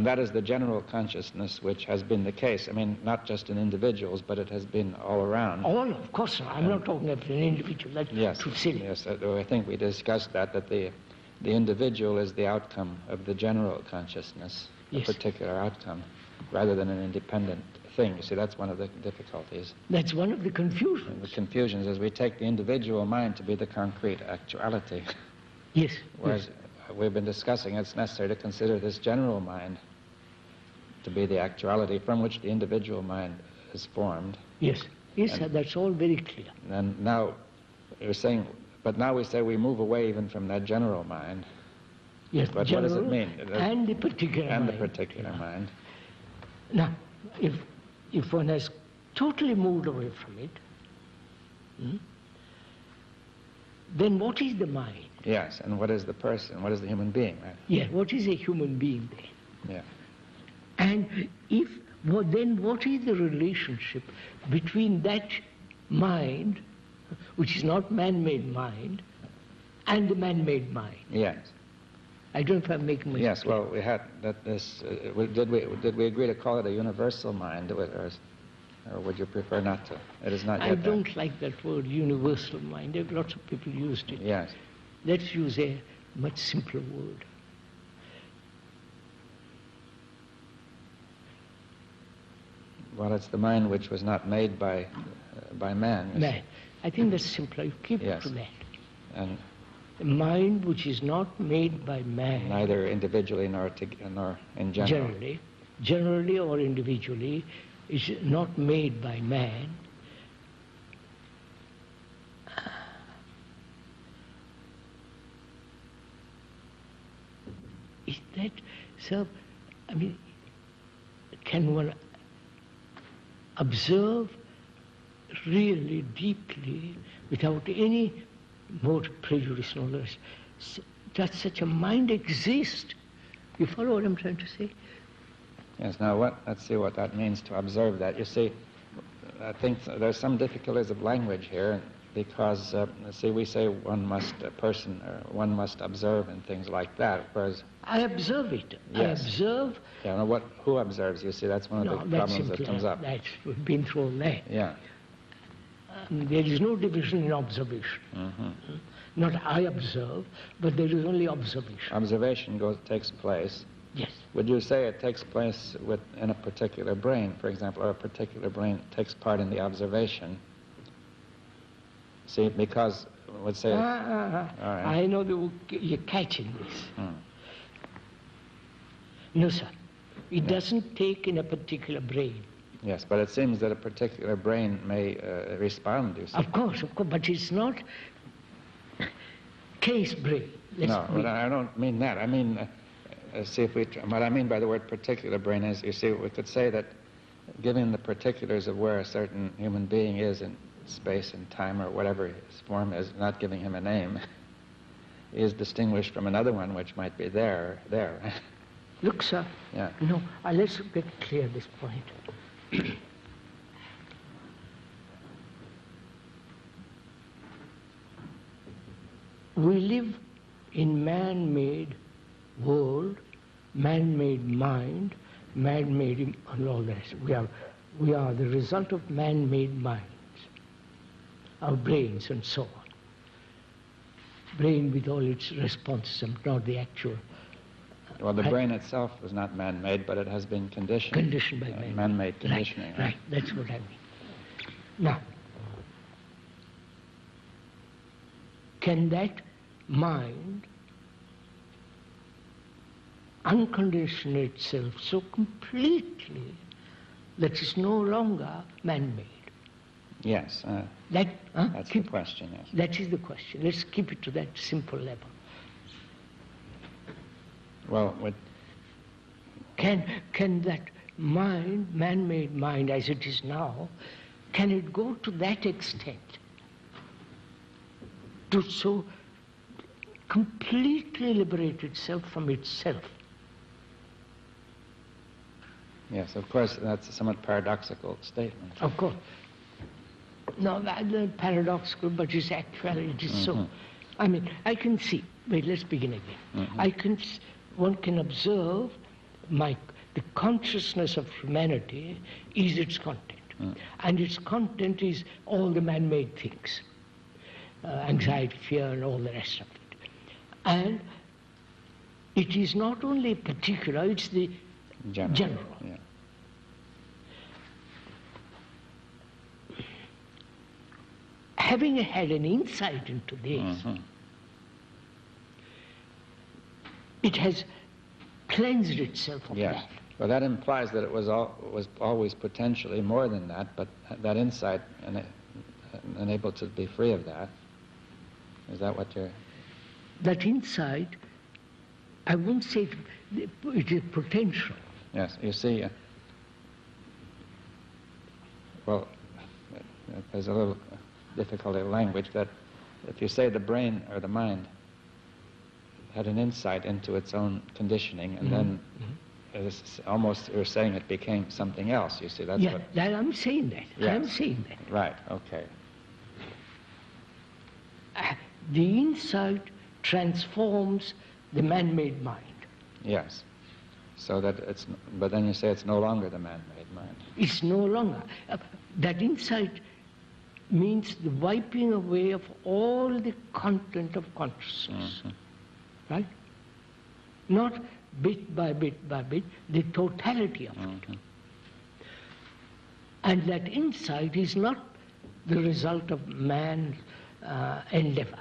that is the general consciousness which has been the case. I mean, not just in individuals, but it has been all around. All, of course. I'm not talking about an individual. That's too silly. Yes, I think we discussed that the individual is the outcome of the general consciousness, a particular outcome, rather than an independent thing. You see, that's one of the difficulties. That's one of the confusions. And the confusions is we take the individual mind to be the concrete actuality. Yes. Whereas we've been discussing it's necessary to consider this general mind to be the actuality from which the individual mind is formed. Yes, that's all very clear. And now you're saying, but now we say we move away even from that general mind. Yes, but what does it mean? And the particular mind. And the particular mind. Now, if one has totally moved away from it, then what is the mind? Yes, and what is the person? What is the human being? Right? Yeah, what is a human being then? Yeah. And then what is the relationship between that mind, which is not man-made mind, and the man-made mind? Yes. I don't know if I'm making myself Yes, well, we had that this... did we agree to call it a universal mind, or would you prefer not to? It is not yet. I don't like that word, universal mind. There are lots of people used it. Yes. Let's use a much simpler word. Well, it's the mind which was not made by man. Man. I think that's simpler. You keep it to that. And a mind which is not made by man. Neither individually nor in general. Generally or individually, is not made by man. Is that so? I mean, can one observe really deeply, without any more prejudice, no less, does such a mind exist? You follow what I'm trying to say? Yes, now let's see what that means to observe that. You see, I think there's some difficulties of language here, because, see, we say one must observe and things like that, whereas... I observe it. Yes. I observe... Yeah, now who observes? You see, that's one of the problems that comes up. That's been thrown there. Yeah. There is no division in observation. Mm-hmm. Not I observe, but there is only observation. Observation takes place. Yes. Would you say it takes place in a particular brain, for example, or a particular brain takes part in the observation? See, because, let's say... All right. I know you're catching this. No, sir. It doesn't take in a particular brain. Yes, but it seems that a particular brain may respond, you see. Of course, but it's not case brain. No, I don't mean that. I mean, see if what I mean by the word particular brain is, you see, we could say that given the particulars of where a certain human being is in space and time or whatever his form is, not giving him a name, is distinguished from another one which might be there. Look, sir. Yeah. No, let's get clear this point. We live in man-made world, man-made mind, man-made and all the rest. We are the result of man-made minds, our brains and so on. Brain with all its responses and not the actual. Well, the brain itself was not man-made, but it has been conditioned. Conditioned by man. Man-made conditioning. Right, that's what I mean. Now, can that mind uncondition itself so completely that it's no longer man-made? Yes. That's the question, yes. That is the question. Let's keep it to that simple level. Well, Can that mind, man-made mind as it is now, can it go to that extent? To so completely liberate itself from itself? Yes, of course, that's a somewhat paradoxical statement. Of course. No, that's paradoxical, but it's actually, it is so. I mean, I can see, wait, let's begin again. One can observe the consciousness of humanity is its content. And its content is all the man-made things. Anxiety, fear, and all the rest of it. And it is not only particular, it's the general. Yeah. Having had an insight into this, it has cleansed itself of that. Well, that implies that it was always potentially more than that, but that insight enabled to be free of that. Is that what you're... That insight, I won't say it is potential. Yes, you see, well, there's a little difficulty of language that if you say the brain or the mind had an insight into its own conditioning, and then it's almost you're saying it became something else. You see, that's what... Yeah, I'm saying that. Yes. I'm saying that. Right. Okay. The insight transforms the man-made mind. Yes. So that it's, but then you say it's no longer the man-made mind. It's no longer. That insight means the wiping away of all the content of consciousness. Right? Not bit by bit by bit, the totality of it. And that insight is not the result of man's endeavor.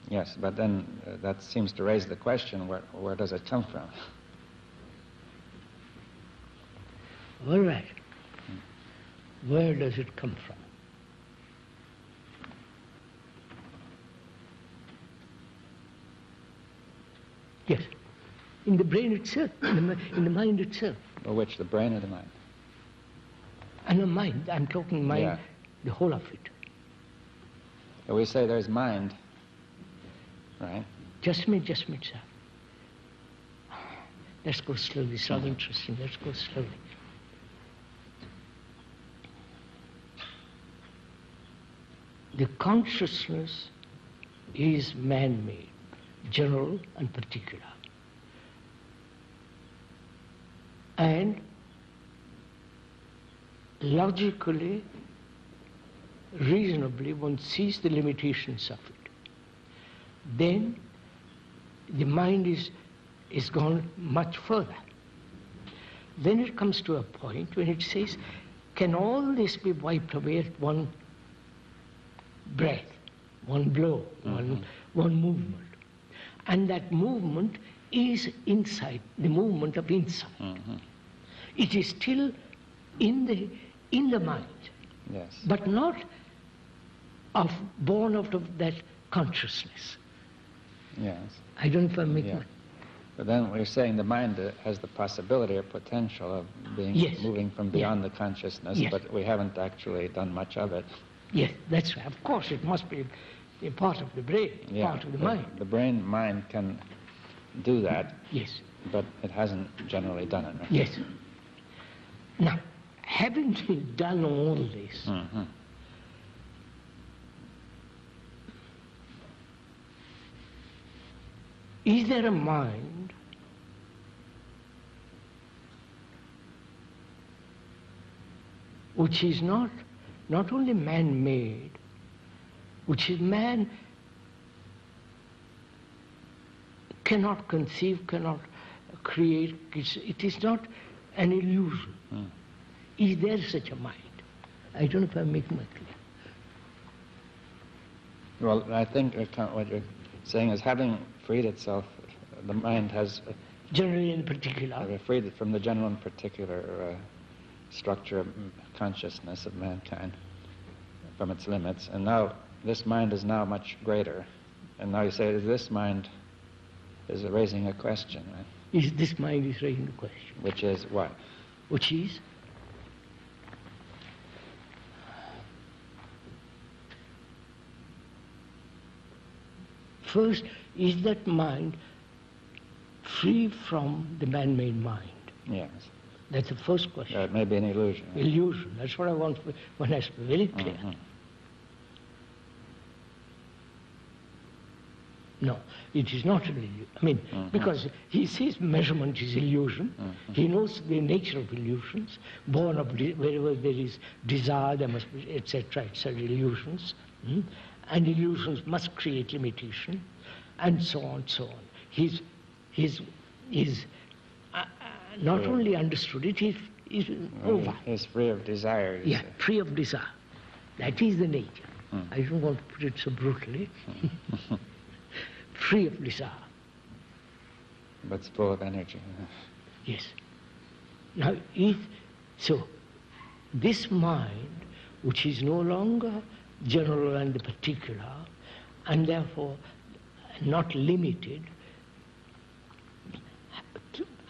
Yes, but then that seems to raise the question, where does it come from? All right. Where does it come from? Yes, in the brain itself, in the mind itself. Or which, the brain or the mind? And the mind, I'm talking mind, Yeah. the whole of it. We say there's mind, right? Just a minute, sir. Let's go slowly, it's rather interesting. Let's go slowly. The consciousness is man-made, general and particular. And logically, reasonably, one sees the limitations of it. Then the mind is gone much further. Then it comes to a point when it says, can all this be wiped away at one breath, one blow, one movement? And that movement is inside, the movement of insight. It is still in the mind, Yes. but not born out of that consciousness. Yes. I don't know if I'm making it. But then we're saying the mind has the possibility or potential of being Yes. moving from beyond the consciousness, Yes. but we haven't actually done much of it. Yes, that's right. Of course, it must be a part of the brain, part of the mind. The brain-mind can do that, Yes, but it hasn't generally done it. Right? yes. Now, having done all this, is there a mind which is not only man-made, which is man cannot conceive, cannot create, it is not an illusion. Is there such a mind? I don't know if I'm making it clear. Well, I think what you're saying is having freed itself, the mind has Generally in particular. freed it from the general and particular structure of consciousness of mankind, from its limits. And now this mind is now much greater. And now you say this mind is raising a question, right? This mind is raising the question. Which is what? Which is? First, is that mind free from the man-made mind? Yes. That's the first question. It may be an illusion. Right? Illusion. That's what I want when I speak very clear. No, it is not an illusion. I mean, because he says measurement is illusion. He knows the nature of illusions. Born of wherever there is desire, there must be, etc., illusions. And illusions must create limitation, and so on, so on. He's not only understood it, he's over. He's free of desire. Yeah, free of desire. That is the nature. I don't want to put it so brutally. Free of desire. But it's full of energy. Yes. Now, so this mind, which is no longer general and particular, and therefore not limited,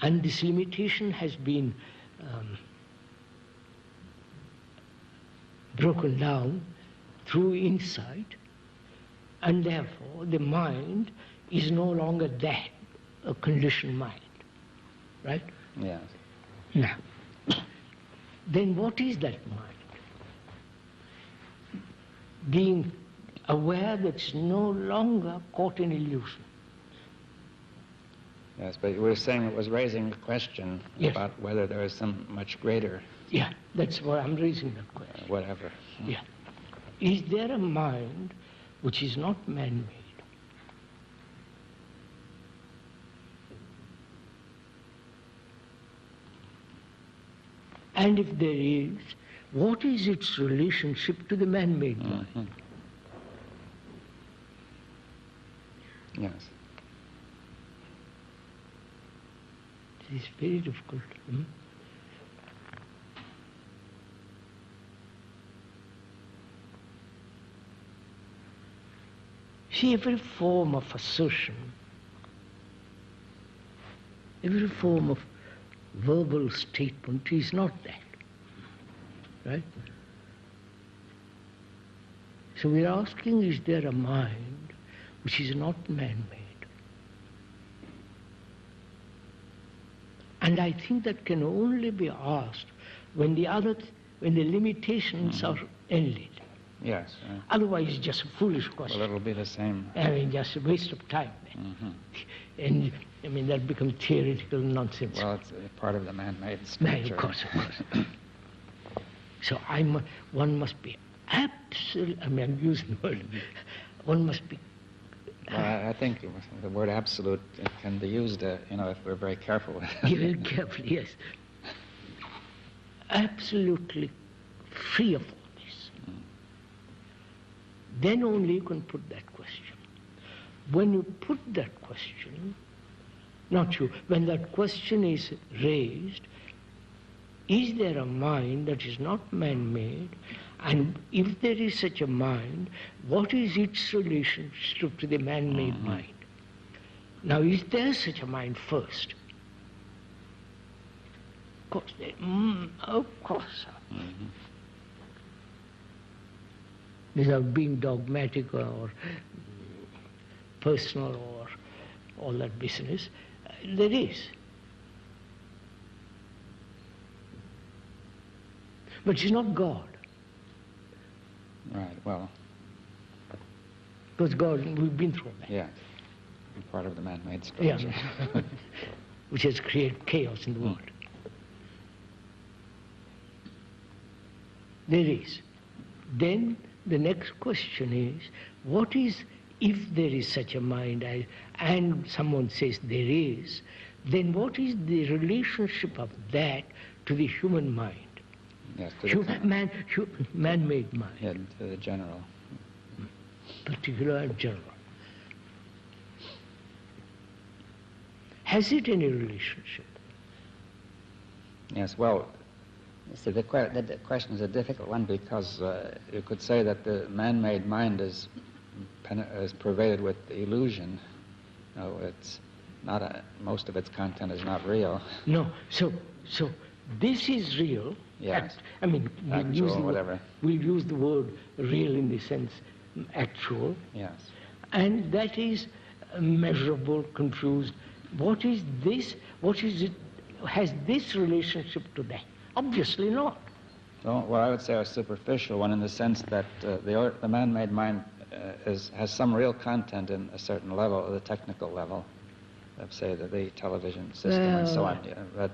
and this limitation has been broken down through insight, and therefore the mind is no longer that, a conditioned mind. Right? Yes. Now, then what is that mind? Being aware that it's no longer caught in illusion. Yes, but we're saying it was raising a question about whether there is some much greater. Yeah, that's why I'm raising that question. Whatever. Yeah. Is there a mind which is not man-made? And if there is, what is its relationship to the man-made mind? Yes. It is very difficult. See, every form of assertion, every form of verbal statement is not that. right? So we're asking, is there a mind which is not man-made? And I think that can only be asked when the limitations are ended. Yes. Otherwise, it's just a foolish question. Well, it'll be the same. I mean, just a waste of time. And, I mean, that becomes theoretical nonsense. Well, it's part of the man-made structure. Of course. So one must be absolute, I mean, I'm using the word, one must be... Well, I think the word absolute can be used, if we're very careful with it. Very careful, yes. Absolutely free of all this. Then only you can put that question. When you put that question, not you, when that question is raised, is there a mind that is not man-made? And if there is such a mind, what is its relationship to the man-made mind? Now, is there such a mind first? Of course. Without being dogmatic or personal or all that business, there is. But she's not God. Right, well... Because God, we've been through that. Yeah, part of the man-made structure. Yeah. Which has created chaos in the world. There is. Then the next question is, what is, if there is such a mind, and someone says there is, then what is the relationship of that to the human mind? Yes, to man-made mind. Yeah, to the general. Particular and general. Has it any relationship? Yes, well, you see, the question is a difficult one because you could say that the man-made mind is pervaded with illusion. It's not most of its content is not real. No, so this is real. Yes. I mean, we'll use the word real in the sense actual. Yes. And that is measurable, confused. What is this? What is it? Has this relationship to that? Obviously not. Well, I would say a superficial one in the sense that the man-made mind has some real content in a certain level, the technical level, of, say, the television system and so on. Yeah,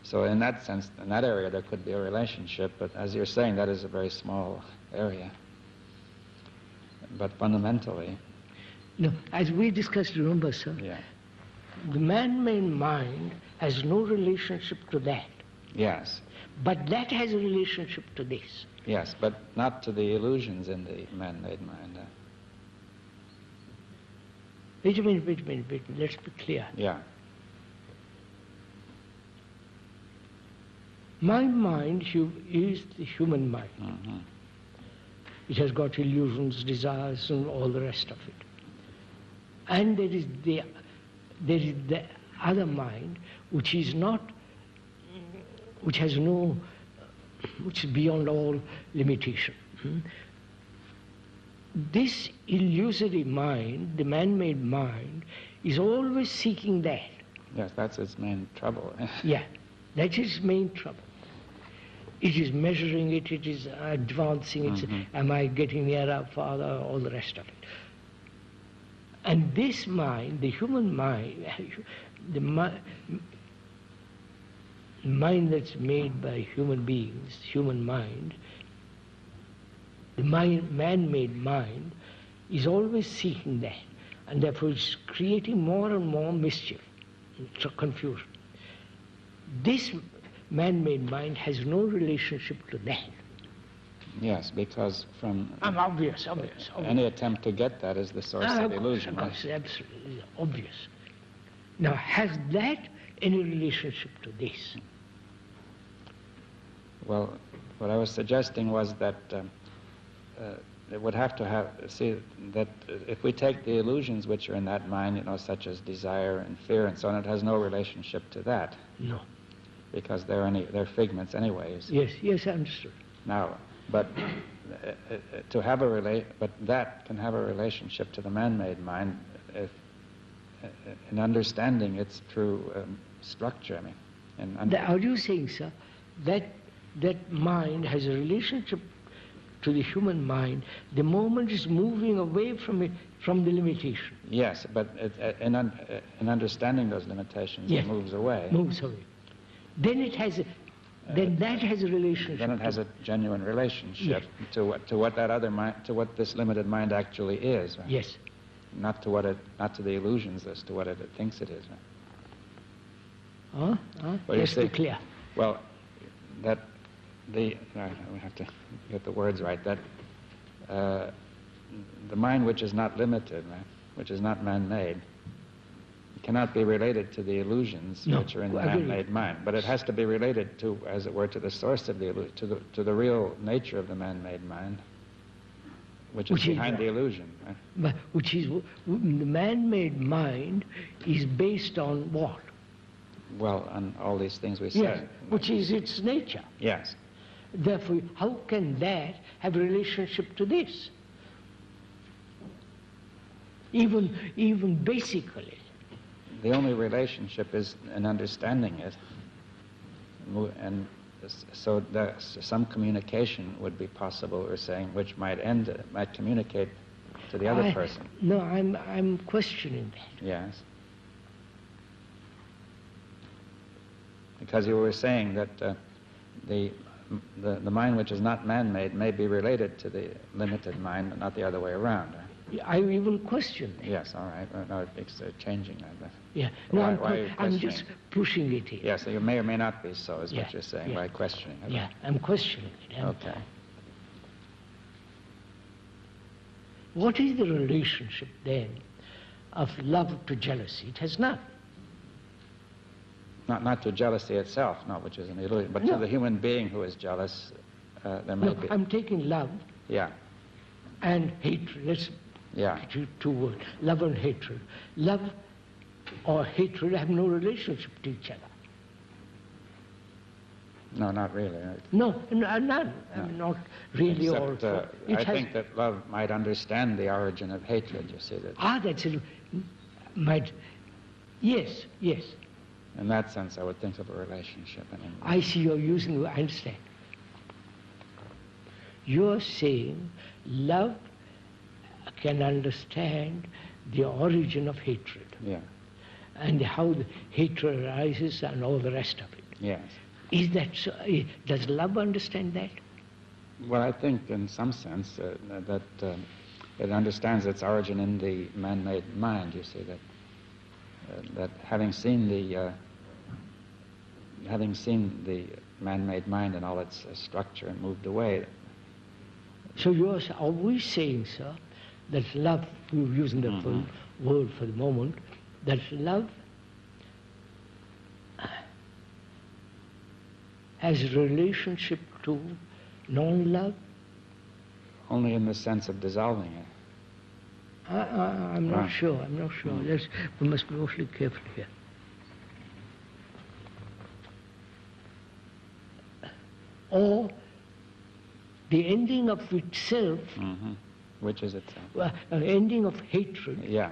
so in that sense, in that area, there could be a relationship, but as you're saying, that is a very small area. But fundamentally... No, as we discussed, remember, sir, the man-made mind has no relationship to that. Yes. But that has a relationship to this. Yes, but not to the illusions in the man-made mind. Wait a minute, let's be clear. Yeah. My mind is the human mind. It has got illusions, desires, and all the rest of it. And there is the other mind, which is not, which is beyond all limitation. This illusory mind, the man-made mind, is always seeking that. Yes, that's its main trouble. Yeah, that's its main trouble. It is measuring it, it is advancing, it's, am I getting nearer, farther, all the rest of it. And this mind, the human mind, the mind that's made by human beings, human mind, the man-made mind is always seeking that, and therefore it's creating more and more mischief, confusion. This man-made mind has no relationship to that. Yes, because from obvious. Any attempt to get that is the source of illusion. Of course, absolutely obvious. Now, has that any relationship to this? Well, what I was suggesting was that it would have to have, see, that if we take the illusions which are in that mind, such as desire and fear and so on, it has no relationship to that. No. Because they're figments anyways. Yes, I understood. Now, but that can have a relationship to the man-made mind if in understanding its true structure. I mean, Are you saying, sir, that mind has a relationship to the human mind the moment it's moving away from it, from the limitation? Yes, but in understanding those limitations, yes, it moves away. Moves away. Then it has then that has a relationship. Then it has a genuine relationship to what that other mind, to what this limited mind actually is. Right? Yes. Not to the illusions as to what it thinks it is. Well, let's be clear. Well, we have to get the words right. That the mind which is not limited, right, which is not man-made, cannot be related to the illusions which are in the man-made mind, but it has to be related to, as it were, to the source of the to the real nature of the man-made mind, which is behind the illusion. Right? But which is the man-made mind is based on what? Well, on all these things we said. Yes, which is its nature. Yes. Therefore, how can that have a relationship to this? Even basically. The only relationship is in understanding it, and so some communication would be possible, we're saying, which might communicate to the other person. No, I'm questioning that. Yes. Because you were saying that the mind which is not man-made may be related to the limited mind, but not the other way around. I even question that. Yes, all right. No, it's changing that. Yeah. No, why I'm just pushing it here. Yes, so you may or may not be so, is what you're saying, by questioning it. Yeah, I'm questioning it. Okay. What is the relationship then of love to jealousy? It has none. Not to jealousy itself, no, which is an illusion, but to the human being who is jealous, there may be. I'm taking love. Yeah. And hatred. Let's two words. Love and hatred. Love or hatred have no relationship to each other. No, not really. No, none. No. I mean, not really. Except, I think that love might understand the origin of hatred. You see that. That's it. Might. Yes. In that sense, I would think of a relationship. I see you're using. I understand. You're saying love can understand the origin of hatred. Yeah. And how the hatred arises and all the rest of it. Yes. Is that so? Does love understand that? Well, I think in some sense that it understands its origin in the man-made mind. You see that having seen the man-made mind and all its structure and moved away. So you're always saying, sir, that love, we're using the full word for the moment, that love has a relationship to non-love? Only in the sense of dissolving it. I'm not sure. We must be awfully careful here. Or the ending of itself, which is itself? Well, an ending of hatred. Yeah.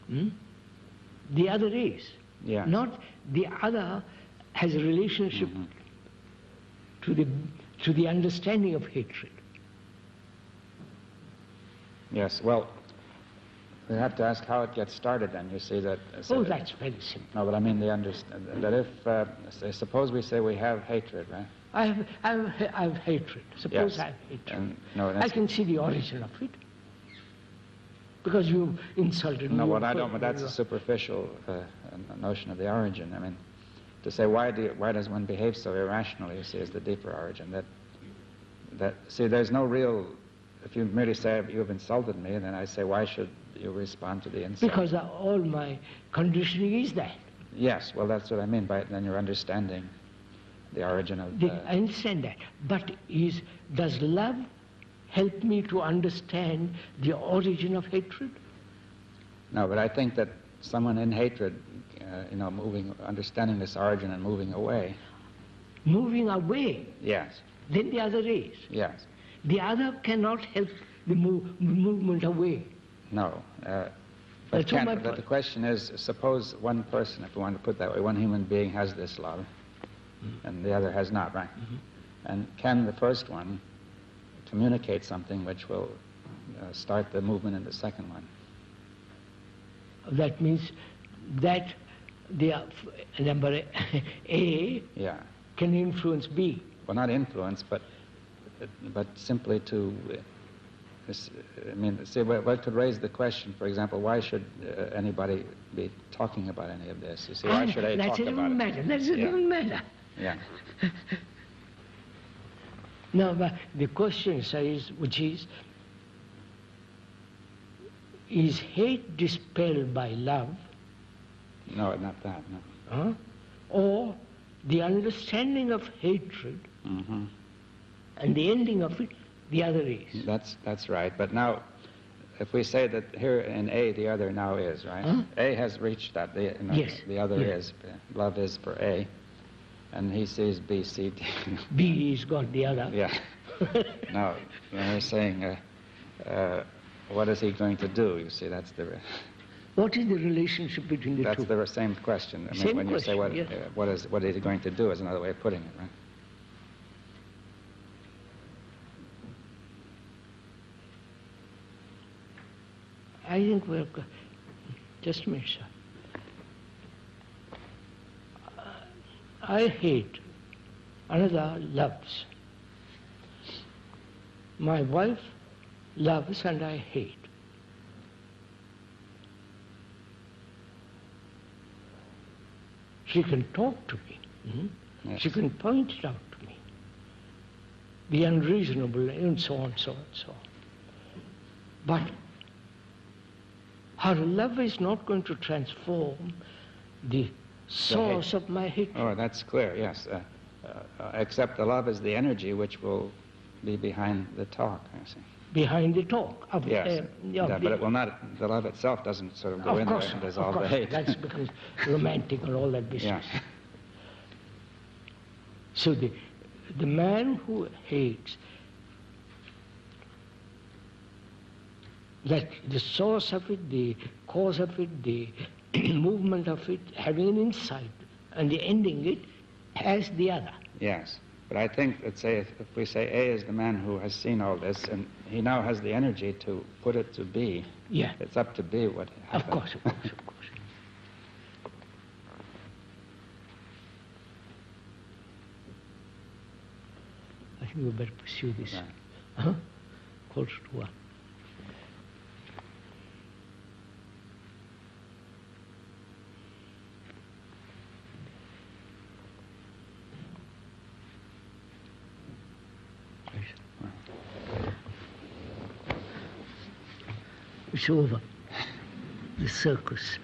The other is. Yeah. Not the other has a relationship to the understanding of hatred. Yes. Well, we have to ask how it gets started. Then you see that. That's very simple. No, but I mean that if suppose we say we have hatred, right? I have hatred. Suppose I have hatred. I can see the origin of it. Because you insulted me. No, what I don't, but that's a superficial notion of the origin. I mean, to say why does one behave so irrationally, you see, is the deeper origin. See, there's no real, if you merely say you have insulted me, and then I say, why should you respond to the insult? Because all my conditioning is that. Yes, well, that's what I mean by it. Then you're understanding the origin of... I understand that. But does love help me to understand the origin of hatred? No, but I think that someone in hatred, understanding this origin and moving away. Moving away? Yes. then the other is. Yes. The other cannot help the movement away. No. But the question is, suppose one person, if we want to put it that way, one human being has this love, and the other has not, right? And can the first one communicate something which will start the movement in the second one? That means that the number A can influence B. Well, not influence, but simply to, I mean, see, what could raise the question, for example, why should anybody be talking about any of this? You see, why should I talk about it? That's a different matter. Yeah. Now, the question is, which is hate dispelled by love? No, not that, no. Huh? Or the understanding of hatred and the ending of it, the other is. That's right. But now, if we say that here in A, the other now is, right? Huh? A has reached that. The other is. Love is for A. And he sees B, C, D. B is got the other. Yeah. Now, we're saying, what is he going to do? You see, that's the... What is the relationship between the two? That's the same question. I mean, when you say what is he going to do is another way of putting it, right? I think we're... Just a minute, sir. I hate, another loves. My wife loves and I hate. She can talk to me. Yes. She can point it out to me. Be unreasonable and so on, so on, so on. But her love is not going to transform the source of my hatred. Oh, that's clear, yes. Except the love is the energy which will be behind the talk, I see. Behind the talk. Yes, but it will not, the love itself doesn't sort of go in there and dissolve the hate. That becomes romantic and all that business. Yes. So the man who hates, that the source of it, the cause of it, the movement of it, having an insight, and the ending it, has the other. Yes. But I think, let's say, if we say A is the man who has seen all this, and he now has the energy to put it to B, it's up to B what happens. Of course. I think we better pursue this. Right. Quarter to 1. It's over. The circus.